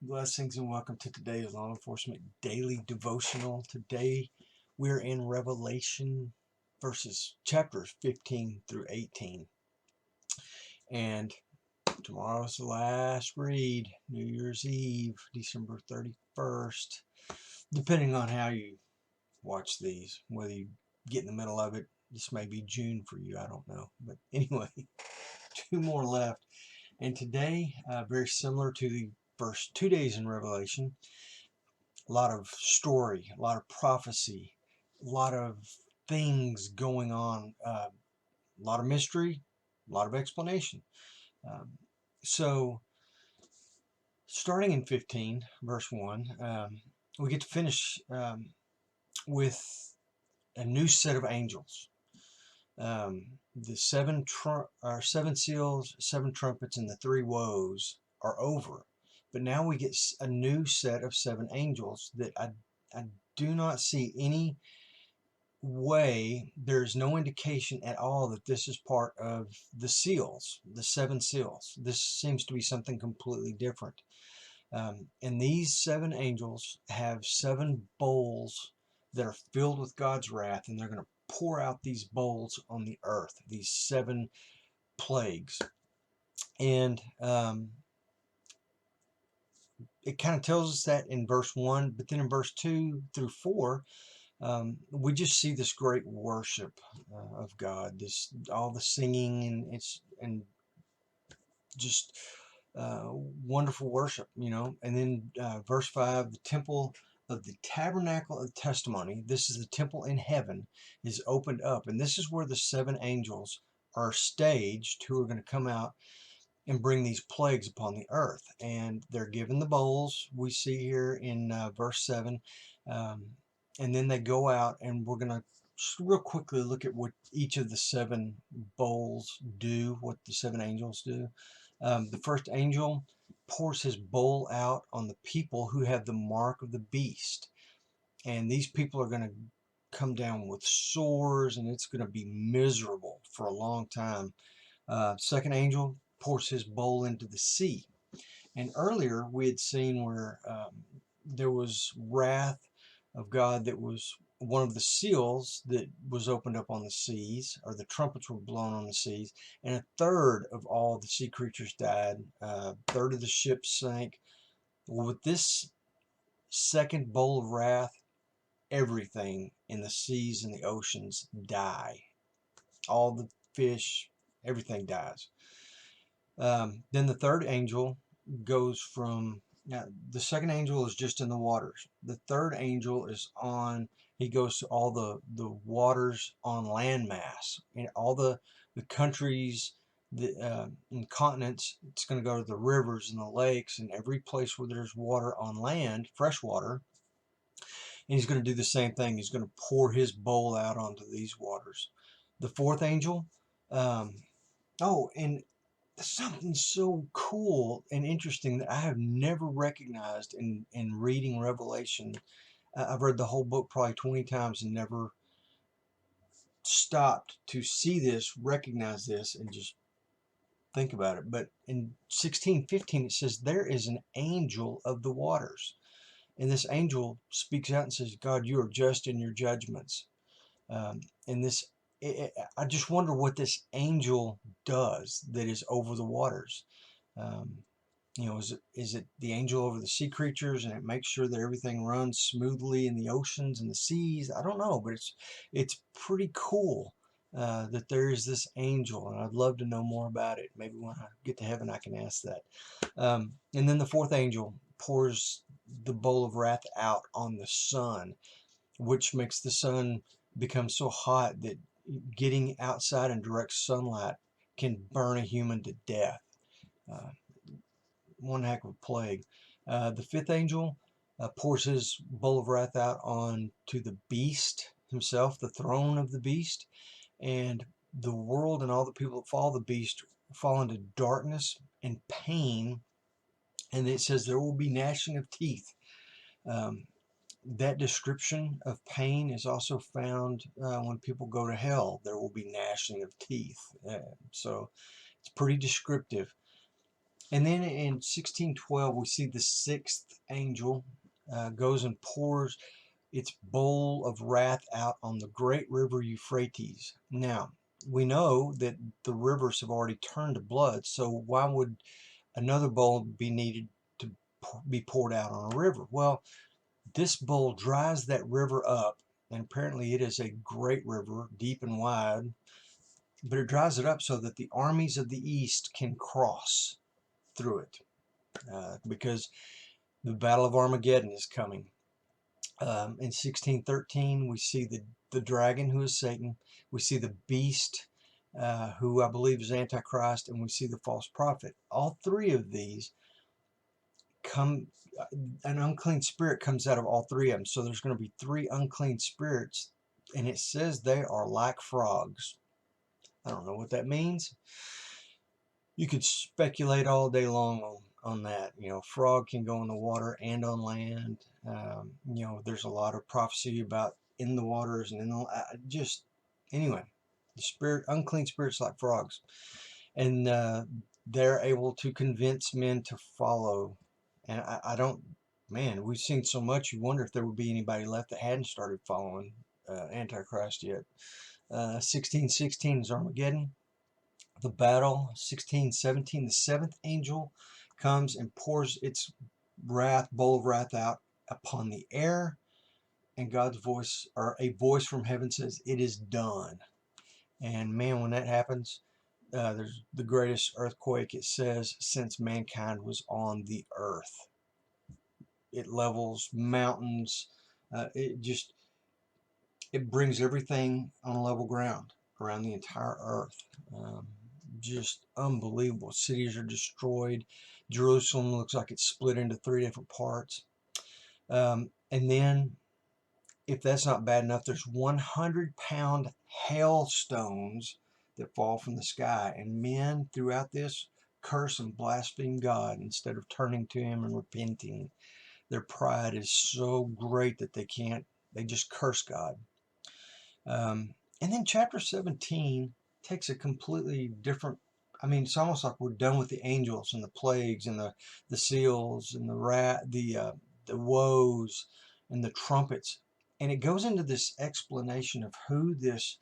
Blessings and welcome to today's Law Enforcement Daily Devotional. Today we're in Revelation chapters 15 through 18. And tomorrow's the last read, New Year's Eve, December 31st. Depending on how you watch these, whether you get in the middle of it, this may be June for you, I don't know. But anyway, two more left. And today, very similar to the first 2 days in Revelation, a lot of story, a lot of prophecy, a lot of things going on, a lot of mystery, a lot of explanation. Um, so, starting in 15, verse 1, we get to finish with a new set of angels. The seven seals, seven trumpets, and the three woes are over. But now we get a new set of seven angels that I do not see any way, there's no indication at all that this is part of the seals, the seven seals. This seems to be something completely different. And these seven angels have seven bowls that are filled with God's wrath, and they're going to pour out these bowls on the earth, these seven plagues. And it kind of tells us that in verse 1, but then in verse 2 through 4, we just see this great worship of God, all the singing, and just wonderful worship, And then verse 5, the temple of the tabernacle of testimony, this is the temple in heaven, is opened up, and this is where the seven angels are staged, who are going to come out and bring these plagues upon the earth. And they're given the bowls we see here in verse 7. And then they go out, and we're going to just real quickly look at what each of the seven bowls do, what the seven angels do. The first angel pours his bowl out on the people who have the mark of the beast. And these people are going to come down with sores, and it's going to be miserable for a long time. Second angel pours his bowl into the sea. And earlier we had seen where there was wrath of God, that was one of the seals that was opened up on the seas, or the trumpets were blown on the seas, and a third of all the sea creatures died. A third of the ships sank. Well, with this second bowl of wrath, everything in the seas and the oceans die. All the fish, everything dies. Then the third angel goes from, now the second angel is just in the waters. The third angel he goes to all the waters on land mass, and all the countries, and continents. It's going to go to the rivers and the lakes and every place where there's water on land, fresh water. And he's going to do the same thing. He's going to pour his bowl out onto these waters. The fourth angel, and something so cool and interesting that I have never recognized in reading Revelation. I've read the whole book probably 20 times and never stopped to see this, recognize this, and just think about it. But in 16:15 it says, there is an angel of the waters. And this angel speaks out and says, God, you are just in your judgments. And this, I just wonder what this angel does that is over the waters. Is it the angel over the sea creatures, and it makes sure that everything runs smoothly in the oceans and the seas? I don't know, but it's pretty cool that there is this angel, and I'd love to know more about it. Maybe when I get to heaven I can ask that. And then the fourth angel pours the bowl of wrath out on the sun, which makes the sun become so hot that getting outside in direct sunlight can burn a human to death. Uh, One heck of a plague. The fifth angel pours his bowl of wrath out on to the beast himself, the throne of the beast, and the world and all the people that follow the beast fall into darkness and pain. And it says there will be gnashing of teeth. That description of pain is also found when people go to hell. There will be gnashing of teeth. So it's pretty descriptive. And then in 1612, we see the sixth angel goes and pours its bowl of wrath out on the great river Euphrates. Now, we know that the rivers have already turned to blood, so why would another bowl be needed to be poured out on a river? Well, this bowl dries that river up, and apparently it is a great river, deep and wide, but it dries it up so that the armies of the east can cross through it, because the Battle of Armageddon is coming. In 1613, we see the dragon, who is Satan. We see the beast, who I believe is Antichrist, and we see the false prophet. All three of these come, an unclean spirit comes out of all three of them. So there's going to be three unclean spirits, and it says they are like frogs. I don't know what that means. You could speculate all day long on that. You know, frog can go in the water and on land. You know, there's a lot of prophecy about in the waters and in the just anyway. The spirit, unclean spirits like frogs, and they're able to convince men to follow. And I don't, man, we've seen so much. You wonder if there would be anybody left that hadn't started following Antichrist yet. 1616 is Armageddon. The battle, 1617, the seventh angel comes and pours its bowl of wrath out upon the air, and God's voice, or a voice from heaven, says, "It is done." And man, when that happens, there's the greatest earthquake, it says, since mankind was on the earth. It levels mountains. It brings everything on level ground around the entire earth. Just unbelievable. Cities are destroyed. Jerusalem looks like it's split into three different parts. And then, if that's not bad enough, there's 100-pound hailstones that fall from the sky. And men throughout this curse and blaspheme God instead of turning to Him and repenting. Their pride is so great that they just curse God. And then chapter 17 takes a completely different, I mean, it's almost like we're done with the angels and the plagues and the seals and the woes and the trumpets. And it goes into this explanation of who this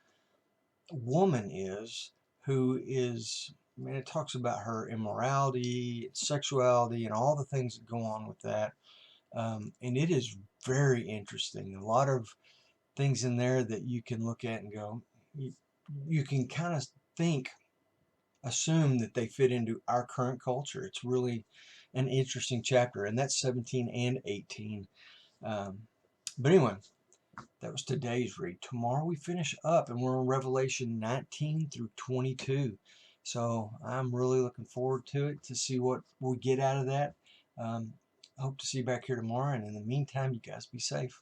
woman is, who is, I mean, it talks about her immorality, sexuality, and all the things that go on with that. And it is very interesting. A lot of things in there that you can look at and go, you can kind of assume that they fit into our current culture. It's really an interesting chapter, and that's 17 and 18. But anyway, that was today's read. Tomorrow we finish up, and we're in Revelation 19 through 22. So I'm really looking forward to it, to see what we get out of that. I hope to see you back here tomorrow, and in the meantime, you guys be safe.